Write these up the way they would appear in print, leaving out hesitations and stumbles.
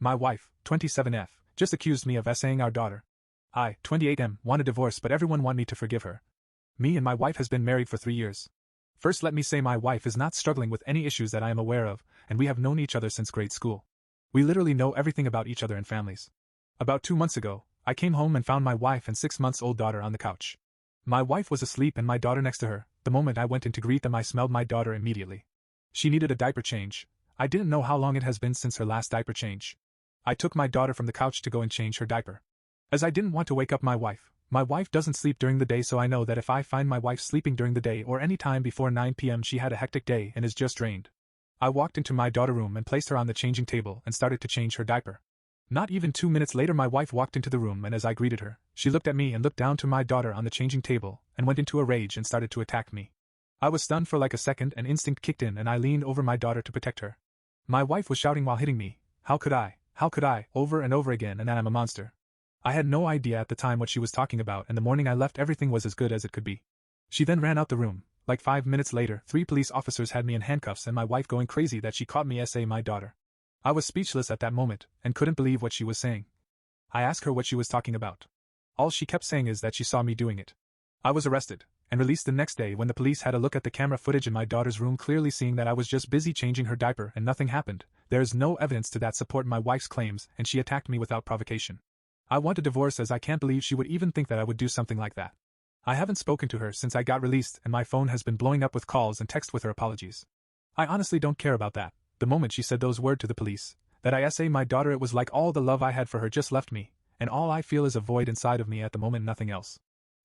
My wife, 27F, just accused me of essaying our daughter. I, 28M, want a divorce but everyone want me to forgive her. Me and my wife has been married for 3 years. First let me say my wife is not struggling with any issues that I am aware of, and we have known each other since grade school. We literally know everything about each other and families. About 2 months ago, I came home and found my wife and 6-month-old daughter on the couch. My wife was asleep and my daughter next to her. The moment I went in to greet them I smelled my daughter immediately. She needed a diaper change. I didn't know how long it has been since her last diaper change. I took my daughter from the couch to go and change her diaper. As I didn't want to wake up my wife doesn't sleep during the day, so I know that if I find my wife sleeping during the day or any time before 9 p.m. she had a hectic day and is just drained. I walked into my daughter's room and placed her on the changing table and started to change her diaper. Not even 2 minutes later my wife walked into the room, and as I greeted her, she looked at me and looked down to my daughter on the changing table and went into a rage and started to attack me. I was stunned for like a second and instinct kicked in and I leaned over my daughter to protect her. My wife was shouting while hitting me, how could I, over and over again, and that I'm a monster. I had no idea at the time what she was talking about, and the morning I left everything was as good as it could be. She then ran out the room. Like 5 minutes later, 3 police officers had me in handcuffs and my wife going crazy that she caught me essaying my daughter. I was speechless at that moment, and couldn't believe what she was saying. I asked her what she was talking about. All she kept saying is that she saw me doing it. I was arrested, and released the next day when the police had a look at the camera footage in my daughter's room, clearly seeing that I was just busy changing her diaper and nothing happened. There is no evidence to that support my wife's claims, and she attacked me without provocation. I want a divorce as I can't believe she would even think that I would do something like that. I haven't spoken to her since I got released and my phone has been blowing up with calls and text with her apologies. I honestly don't care about that. The moment she said those words to the police, that I essayed my daughter, it was like all the love I had for her just left me, and all I feel is a void inside of me at the moment, nothing else.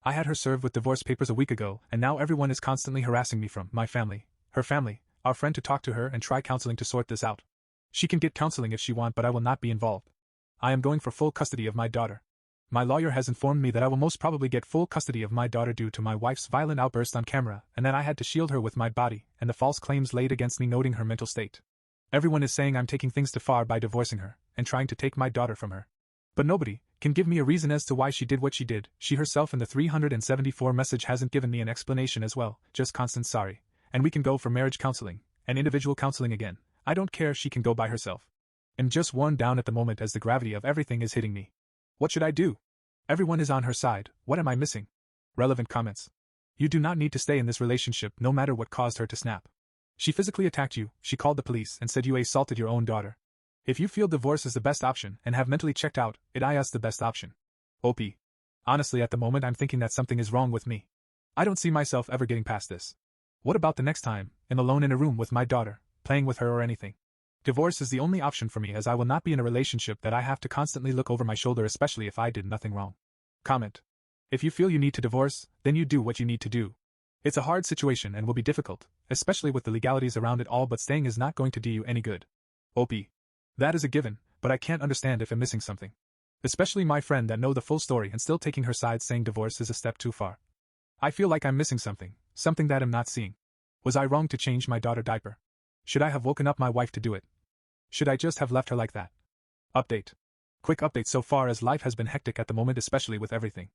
I had her served with divorce papers a week ago, and now everyone is constantly harassing me from my family, her family, our friend to talk to her and try counseling to sort this out. She can get counseling if she want, but I will not be involved. I am going for full custody of my daughter. My lawyer has informed me that I will most probably get full custody of my daughter due to my wife's violent outburst on camera, and that I had to shield her with my body, and the false claims laid against me noting her mental state. Everyone is saying I'm taking things too far by divorcing her, and trying to take my daughter from her. But nobody can give me a reason as to why she did what she did. She herself in the 374 message hasn't given me an explanation as well, just constant sorry, and we can go for marriage counseling, and individual counseling again. I don't care, she can go by herself. I'm just worn down at the moment as the gravity of everything is hitting me. What should I do? Everyone is on her side, what am I missing? Relevant comments. You do not need to stay in this relationship no matter what caused her to snap. She physically attacked you, she called the police and said you assaulted your own daughter. If you feel divorce is the best option and have mentally checked out, it is the best option. OP. Honestly at the moment I'm thinking that something is wrong with me. I don't see myself ever getting past this. What about the next time, I'm alone in a room with my daughter, playing with her or anything? Divorce is the only option for me, as I will not be in a relationship that I have to constantly look over my shoulder, especially if I did nothing wrong. Comment. If you feel you need to divorce, then you do what you need to do. It's a hard situation and will be difficult, especially with the legalities around it all, but staying is not going to do you any good. OP. That is a given, but I can't understand if I'm missing something. Especially my friend that know the full story and still taking her side, saying divorce is a step too far. I feel like I'm missing something that I'm not seeing. Was I wrong to change my daughter's diaper? Should I have woken up my wife to do it? Should I just have left her like that? Update. Quick update so far, as life has been hectic at the moment, especially with everything.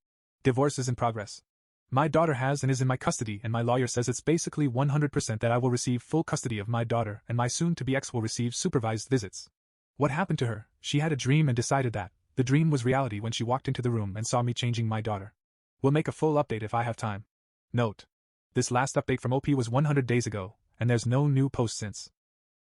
Divorce is in progress. My daughter has and is in my custody, and my lawyer says it's basically 100% that I will receive full custody of my daughter and my soon-to-be ex will receive supervised visits. What happened to her? She had a dream and decided that the dream was reality when she walked into the room and saw me changing my daughter. We'll make a full update if I have time. Note. This last update from OP was 100 days ago, and there's no new post since.